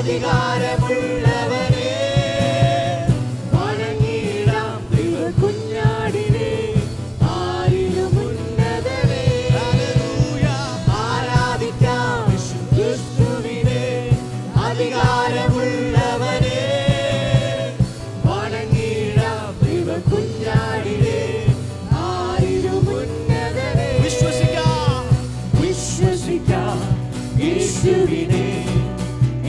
അധികാരമുള്ളവനെ വണങ്ങിടാം ദൈവ കുഞ്ഞാടിനെ ആരിലും ഉന്നതനെ ആരാധിക്കാം ക്രിസ്തുവിനെ അധികാരമുള്ളവനെ വണങ്ങിടാം ദൈവ കുഞ്ഞാടിനെ ആരിലും ഉന്നതനെ വിശ്വസിക്കാം യേശുവിനെ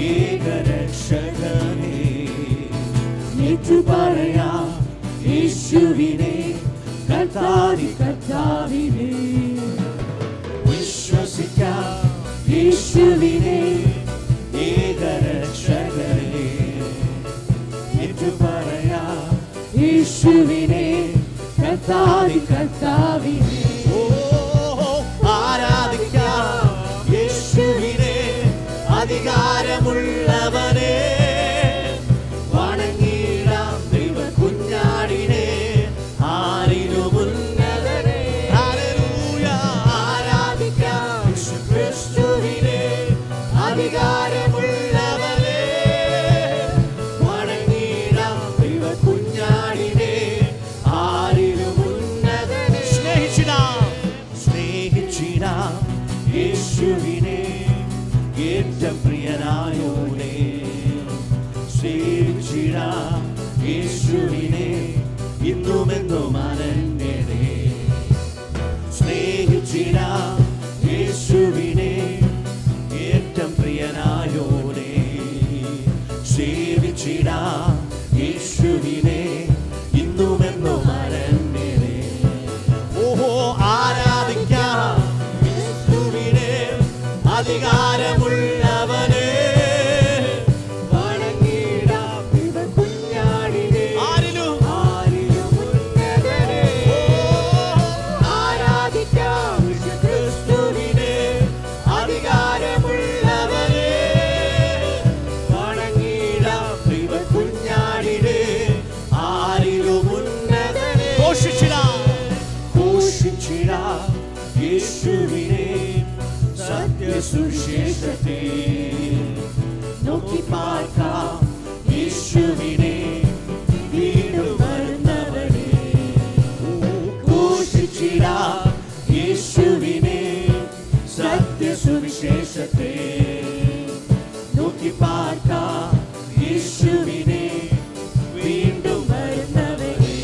ഏകരക്ഷകനെ ഏറ്റുപറയാം യേശുവിനെ കർത്താവി കർത്താവിനെ വിശ്വസിക്കാം യേശുവിനെ ഏകരക്ഷകനെ ഏറ്റുപറയാം യേശുവിനെ കർത്താവി കർത്താവിനെ ആരാധിക്കാം യേശുവിനെ അധികാരമുള്ളവനെ വണങ്ങിടാം ദൈവ കുഞ്ഞാടിനെ ആരിലും ഉന്നതനെ ആരാധിക്കാം ക്രിസ്തുവിനെ അധികാരമുള്ളവനെ വണങ്ങിടാം ദൈവ കുഞ്ഞാടിനെ ആരിലും ഉന്നതനെ സ്നേഹിച്ചിടാം യേശുവിനെ ഏറ്റവും പ്രിയനായോനെ സേവിച്ചിടാം യേശുവിനെ ഇന്നുമെന്നും അനന്യനെ സ്നേഹിച്ചിടാം യേശുവിനെ ഏറ്റവും പ്രിയനായോനെ സേവിച്ചിടാം യേശുവിനെ ഇന്നുമെന്നും അനന്യനെ ഓഹോ ആരാധിക്കാം യേശുവിനെ അധികാരമുള്ളവനെ വണങ്ങിടാം ദൈവ കുഞ്ഞാടിനെ ആരിലും ഉന്നതനെ ആരാധിക്കാം ക്രിസ്തുവിനെ അധികാരമുള്ളവനെ വണങ്ങിടാം ദൈവ കുഞ്ഞാടിനെ ആരിലും ഉന്നതനെ ഘോഷിച്ചിടാം യേശുവിനെ സത്യസുവിശേഷത്തെ നോക്കി പാർക്കാം യേശുവിനെ വീണ്ടും വരുന്നവനെ ഘോഷിച്ചിടാം യേശുവിനെ സത്യസുവിശേഷത്തെ നോക്കി പാർക്കാം യേശുവിനെ വീണ്ടും വരുന്നവനെ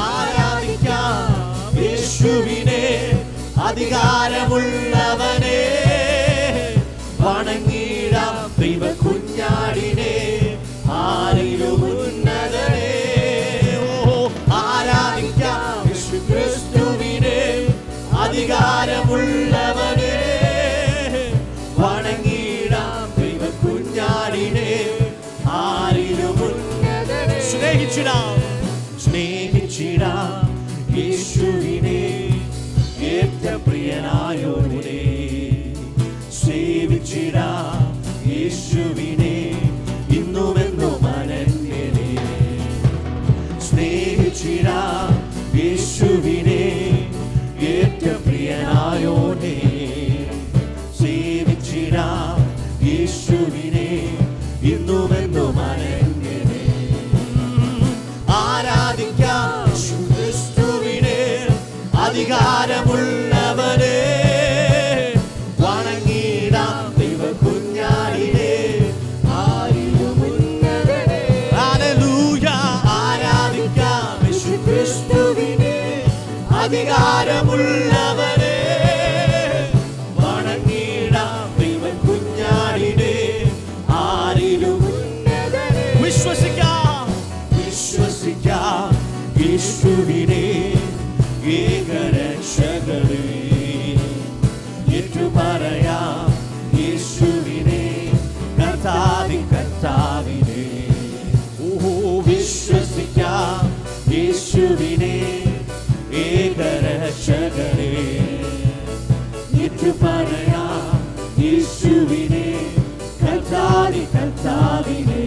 ആരാധിക്കാം യേശുവിനെ അധികാരമുള്ളവനെ വണങ്ങിടാം ദൈവ കുഞ്ഞാടിനെ ആരിലും ഉന്നതനെ ആരാധിക്കാം ക്രിസ്തുവിനെ അധികാരമുള്ളവനെ വണങ്ങിടാം ദൈവ കുഞ്ഞാടിനെ ആരിലും ഉന്നതനെ സ്നേഹിച്ചിടാം യേശുവിനെ ഏറ്റവും പ്രിയനായോനെ സേവിച്ചിടാം യേശുവിനെ ഇന്നുമെന്നും അനന്യനെ സ്നേഹിച്ചിടാം യേശുവിനെ ഏറ്റവും പ്രിയനായോനെ സേവിച്ചിടാം യേശുവിനെ ഇന്നുമെന്നും അനന്യനെ ആരാധിക്കാം ക്രിസ്തുവിനെ അധികാരമുള്ളവനെ വണങ്ങിടാം ദൈവ കുഞ്ഞാടിനെ ആരിലും ഉന്നതനെ ആരാധിക്കാം ക്രിസ്തുവിനെ അധികാരമുള്ളവനെ വണങ്ങിടാം ദൈവ കുഞ്ഞാടിനെ ആരിലും ഉന്നതനെ വിശ്വസിക്കാം യേശുവിനെ ഏകരക്ഷകനെ ഏറ്റുപറയാം യേശുവിനെ കർത്താവി കർത്താവിനെ വിശ്വസിക്കാം യേശുവിനെ ഏകരക്ഷകനെ ഏറ്റുപറയാം യേശുവിനെ കർത്താവി കർത്താവിനെ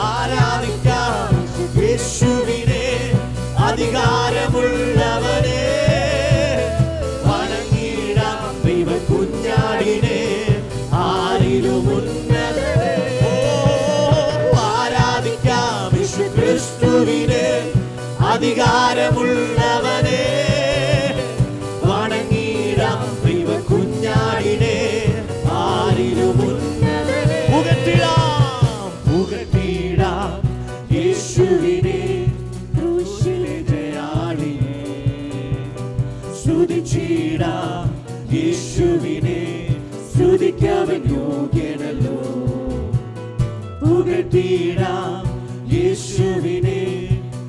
ആരാധിക്കാം യേശുവിനെ അധികാരമുള്ളവനെ വണങ്ങിടാം ദൈവ കുഞ്ഞാടിനെ ആരിലും അധികാരമുള്ളവനെ വണങ്ങിടാം ദൈവ കുഞ്ഞാടിനെ ആരിലും ഉന്നതനെ പുകഴ്ത്തിടാം പുകഴ്ത്തിടാം യേശുവിനെ ക്രൂശിലെ ജയാളിനെ സ്തുതിച്ചിടാം യേശുവിനെ സ്തുതിക്കവൻ യോഗ്യനല്ലോ പുകഴ്ത്തിടാം യേശുവിനെ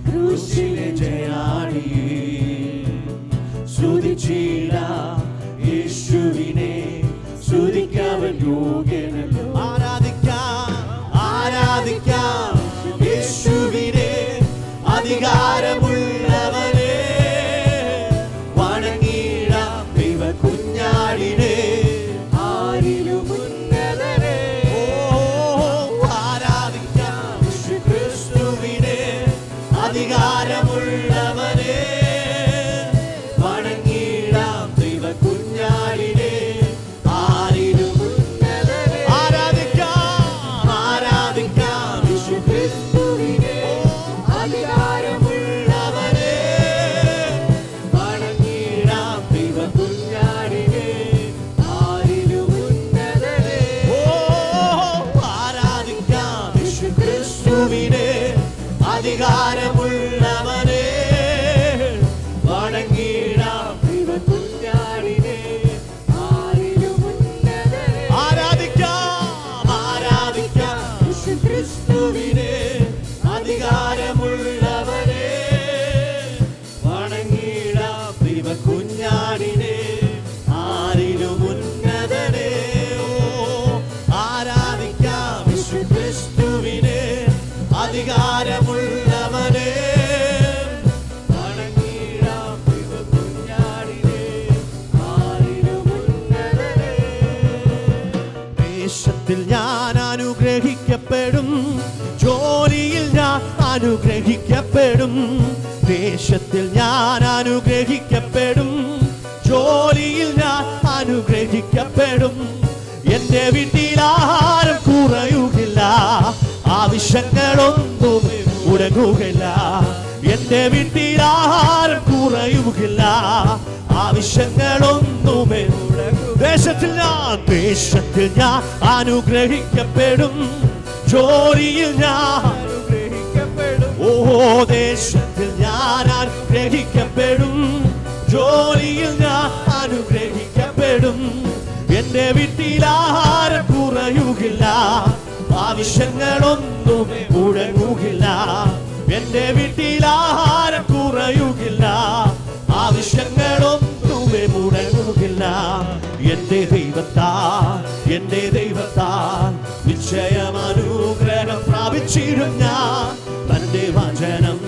ക്രൂശിലെ ജയാളിയെ സ്തുതിച്ചിടാം യേശുവിനെ സ്തുതിക്കവൻ യോഗ്യനല്ലോ ആരാധിക്കാം ആരാധിക്കാം യേശുവിനെ അധികാരമുള്ളവനെ വണങ്ങിടാം ദൈവ കുഞ്ഞാടിനെ ആരിലും ഉന്നതനെ ആരാധിക്കാം യേശുക്രിസ്തുവിനെ അധികാരമുള്ളവനെ വണങ്ങിടാം ദൈവ കുഞ്ഞാടിനെ ആരിലും ഉന്നതനെ ആരാധിക്കാം ആരാധിക്കാം യേശുക്രിസ്തുവിനെ അധികാരമുള്ളവനെ വണങ്ങിടാം ദൈവ കുഞ്ഞാടിനെ ആരിലും ഉന്നതനെ ആരാധിക്കാം യേശുക്രിസ്തുവിനെ അധികാരമുള്ളവനെ വണങ്ങിടാം ദൈവ കുഞ്ഞാടിനെ ആരിലും ഉന്നതനെ ആരാധിക്കാം ആരാധിക്കാം യേശുക്രിസ്തുവിനെ അധികാരമുള്ളവനെ വണങ്ങിടാം ദൈവ കുഞ്ഞാടിനെ ആരിലും ഉന്നതനെ ആരാധിക്കാം യേശുക്രിസ്തുവിനെ അധികാരമുള്ളവനെ വണങ്ങിടാം ദൈവ കുഞ്ഞാടിനെ ആരിലും ഉന്നതനെ ദേശത്തിൽ ഞാൻ അനുഗ്രഹിക്കപ്പെടും ജോലിയിൽ ഞാൻ അനുഗ്രഹിക്കപ്പെടും ദേശത്തിൽ ഞാൻ അനുഗ്രഹിക്കപ്പെടും ജോലിയിൽ ഞാൻ അനുഗ്രഹിക്കപ്പെടും എന്റെ വീട്ടിൽ ആരും കുറയുകയില്ല ആവശ്യങ്ങളൊന്നും മുടങ്ങുകയില്ല എന്റെ വീട്ടിൽ ആരും കുറയുകയില്ല ആവശ്യങ്ങളൊന്നുമേ ദേശത്തിൽ ഞാൻ അനുഗ്രഹിക്കപ്പെടും ജോലിയിൽ ഞാൻ അനുഗ്രഹിക്കപ്പെടും ഓ ദേശത്തിൽ ഞാൻ അനുഗ്രഹിക്കപ്പെടും ജോലിയിൽ ഞാൻ അനുഗ്രഹിക്കപ്പെടും എന്റെ വീട്ടിൽ ആരും കുറയുകയില്ല ആവശ്യങ്ങളൊന്നും മുടങ്ങുകയില്ല എന്റെ വീട്ടിൽ ആരും കുറയുകയില്ല ആവശ്യങ്ങളൊന്നുമേ മുടങ്ങുകയില്ല എന്റെ ദൈവത്താൽ നിശ്ചയം അനുഗ്രഹം പ്രാപിച്ചിടും ഞാൻ തന്റെ വചനം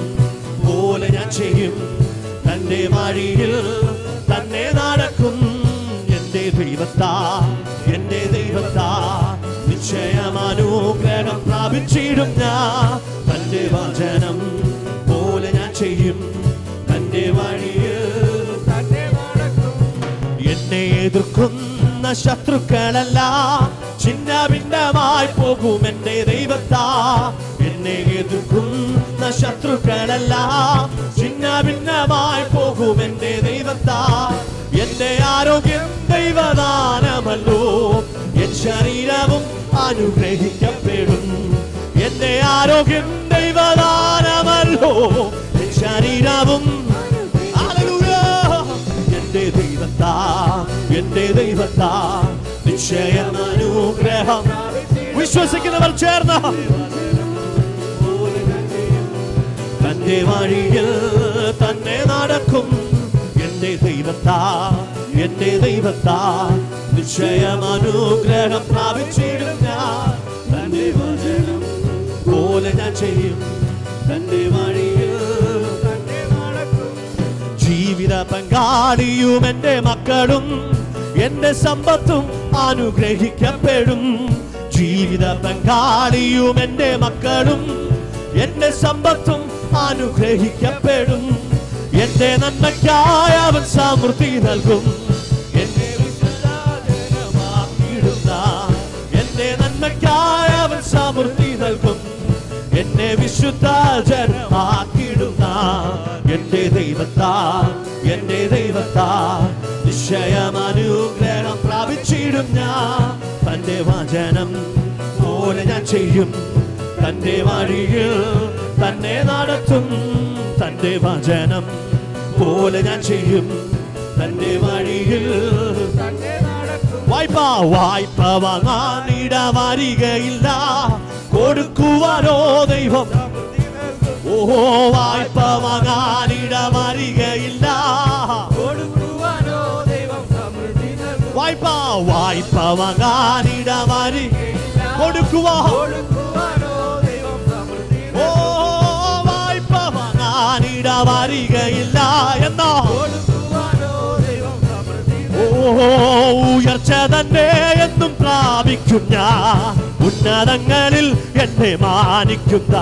പോലെ ഞാൻ ചെയ്യും തന്റെ വഴിയിൽ തന്നെ നടക്കും എന്റെ ദൈവത്താൽ നിശ്ചയം അനുഗ്രഹം പ്രാപിച്ചിടും ഞാൻ തന്റെ വചനം പോലെ ഞാൻ ചെയ്യും തന്റെ വഴിയിൽ തന്നെ നടക്കും എന്നെ എതിർക്കുന്ന ശത്രുക്കളെല്ലാം ചിന്ന ഭിന്നമായി പോകും എന്റെ ദൈവത്താൽ എന്നെ എതിർക്കുന്ന ശത്രുക്കളെല്ലാം ചിന്ന ഭിന്നമായി പോകും എന്റെ ദൈവത്താൽ എന്റെ ആരോഗ്യം ദൈവദാനമല്ലോ എൻ ശരീരവും അനുഗ്രഹിക്കപ്പെടും എന്റെ ആരോഗ്യം ദൈവദാനമല്ലോ എൻ ശരീരവും എന്റെ ദൈവത്താൽ നിശ്ചയം അനുഗ്രഹം വിശ്വസിക്കുന്നവർ ചേർന്ന് തന്റെ വഴിയിൽ തന്നെ നടക്കും എന്റെ ദൈവത്താൽ നിശ്ചയം അനുഗ്രഹം പ്രാപിച്ചിടും ഞാൻ തന്റെ വചനം പോലെ ഞാൻ ചെയ്യും തന്റെ വഴിയിൽ തന്നെ നടക്കും ജീവിത പങ്കാളിയും എന്റെ മക്കളും എന്റെ സമ്പത്തും അനുഗ്രഹിക്കപ്പെടും ജീവിത പങ്കാളിയും എന്റെ മക്കളും എന്റെ സമ്പത്തും അനുഗ്രഹിക്കപ്പെടും എന്റെ നന്മയ്ക്കായി അവൻ സമൃദ്ധി നൽകും എന്നെ വിശുദ്ധജനമാക്കിയിടുന്ന എന്റെ നന്മയ്ക്കായി അവൻ സമൃദ്ധി നൽകും എന്നെ വിശുദ്ധജനമാക്കിയിടുന്ന എന്റെ ദൈവത്താൽ എന്റെ ദൈവത്താൽ നിശ്ചയം അനുഗ്രഹം പ്രാപിച്ചിടും ഞാൻ തന്റെ വചനം പോലെ ഞാൻ ചെയ്യും തന്റെ വഴിയിൽ തന്നെ നടത്തും തന്റെ വചനം പോലെ ഞാൻ ചെയ്യും തന്റെ വഴിയിൽ തന്നെ നടത്തും വായ്പ വാങ്ങാൻ ഇടവരികയില്ല കൊടുക്കുവാനോ ദൈവം ഓഹോ വായ്പ വാങ്ങാൻ ഇടവരികയില്ല കൊടുക്കുവാനോ ദൈവം വായ്പ വാങ്ങാൻ ഇടവരികയില്ല കൊടുക്കുവാനോ ദൈവം ഓ വായ്പ വാങ്ങാൻ ഇടവരികയില്ല എന്നോ ഉയർച്ച തന്നെ എന്നും പ്രാപിക്കും ഞാൻ ഉന്നതങ്ങളിൽ എന്നെ മാനിക്കുന്ന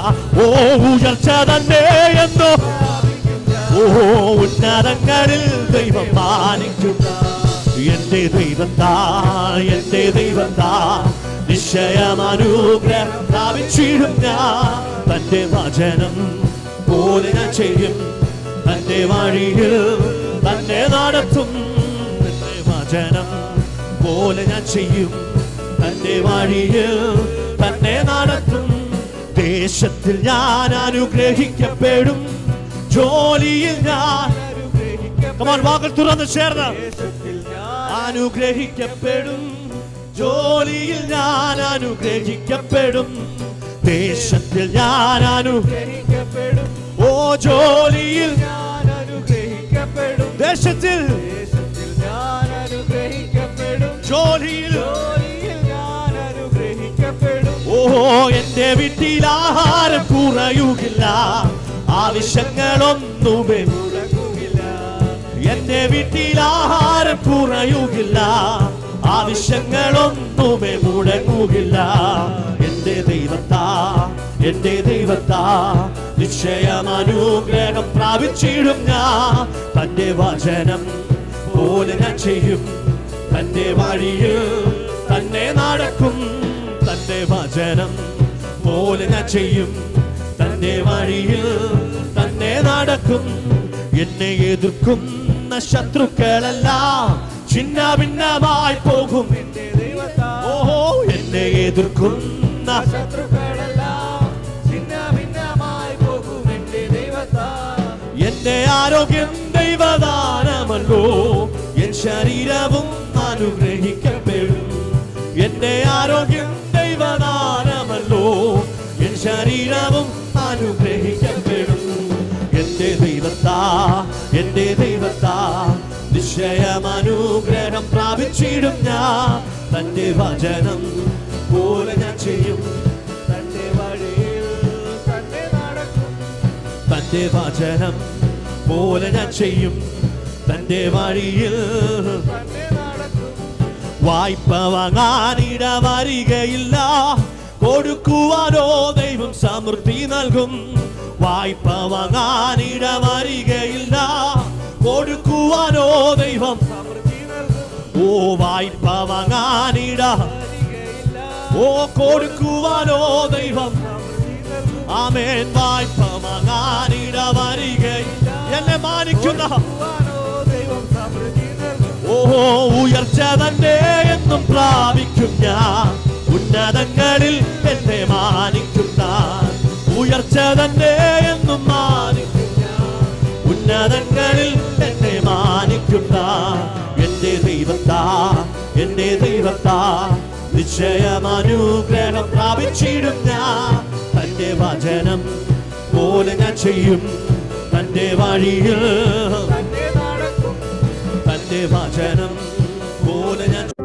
ഉയർച്ച തന്നെ എന്നും ഉന്നതങ്ങളിൽ ദൈവം മാനിക്കുന്ന എന്റെ ദൈവത്താ നിശ്ചയം അനുഗ്രഹം പ്രാപിച്ചിടും ഞാൻ തന്റെ വചനം പോലെ ഞാൻ ചെയ്യും തന്റെ വഴിയിൽ തന്നെ നടത്തും വചനം പോലെ ഞാൻ ചെയ്യും തന്റെ വഴിയിൽ തന്നെ നടത്തും ദേശത്തിൽ ഞാൻ അനുഗ്രഹിക്കപ്പെടും ജോലിയിൽ ഞാൻ വാക്കുകൾ തുറന്ന് ചേർന്ന് അനുഗ്രഹിക്കപ്പെടും ജോലിയിൽ ഞാൻ അനുഗ്രഹിക്കപ്പെടും ദേശത്തിൽ ഞാൻ അനുഗ്രഹിക്കപ്പെടും ഓ ജോലിയിൽ ഞാൻ അനുഗ്രഹിക്കപ്പെടും ദേശത്തിൽ ജോലിയിൽ ഞാൻ അനുഗ്രഹിക്കപ്പെടും ഓ എന്റെ വീട്ടിൽ ആഹാരം കുറയുകില്ല ആവശ്യങ്ങളൊന്നുമേ മുടങ്ങുകില്ല എന്റെ വീട്ടിൽ ആഹാരം കുറയുകില്ല ആവശ്യങ്ങളൊന്നുമേ മുടങ്ങുകില്ല എന്റെ ദൈവത്താ നിശ്ചയം അനുഗ്രഹം പ്രാപിച്ചിടും ഞാൻ തന്റെ വചനം പോലെ ഞാൻ ചെയ്യും തന്റെ വഴിയിൽ തന്നെ നടക്കും തന്റെ വചനം പോലെ ഞാൻ ചെയ്യും തന്റെ വഴിയിൽ തന്നെ നടക്കും എന്നെ എതിർക്കുന്ന ശത്രുക്കളെല്ലാം ഛിന്ന ഭിന്നമായി പോകും ഓഹോ എന്നെ എതിർക്കുന്ന ശത്രുക്കളെല്ലാം ഛിന്ന ഭിന്നമായി പോകും എന്റെ ആരോഗ്യം ദൈവദാനമല്ലോ എൻ ശരീരവും അനുഗ്രഹിക്കപ്പെടും എന്റെ ആരോഗ്യം ദൈവദാനമല്ലോ എൻ ശരീരവും അനുഗ്രഹിക്കപ്പെടും എന്റെ ദൈവത്താ നിശ്ചയം അനുഗ്രഹം പ്രാപിച്ചിടും ഞാൻ തന്റെ വചനം പോലെ ഞാൻ ചെയ്യും തന്റെ വഴിയിൽ തന്നെ നടക്കും തന്റെ വചനം പോലെ ഞാൻ ചെയ്യും തന്റെ വഴിയിൽ വായ്പ വാങ്ങാൻ ഇടവരികയില്ല കൊടുക്കുവാനോ ദൈവം സമൃദ്ധി നൽകും വായ്പ വാങ്ങാൻ ഇടവരികയില്ല കൊടുക്കുവാനോ ദൈവം സമൃദ്ധി നൽകും ഓ വായ്പ വാങ്ങാൻ ഓ കൊടുക്കുവാനോ ദൈവം ആമേൻ വായ്പ വാങ്ങാൻ ഇടവരികയില്ല എന്നെ മാനിക്കുന്ന ഓഹോ ഉയർച്ച തന്നെ എന്നും പ്രാപിക്കും ഞാൻ ഉന്നതങ്ങളിൽ എന്നെ മാനിക്കുന്ന ഉയർച്ച തന്നെ എന്നും മാനിക്കും ഞാൻ ഉന്നതങ്ങളിൽ എന്നെ മാനിക്കുന്ന എന്റെ ദൈവത്താ നിശ്ചയം അനുഗ്രഹം പ്രാപിച്ചിടും ഞാൻ തന്റെ വചനം പോലെ ഞാൻ ചെയ്യും തന്റെ വഴിയിൽ തന്റെ വചനം പോലെ ഞാൻ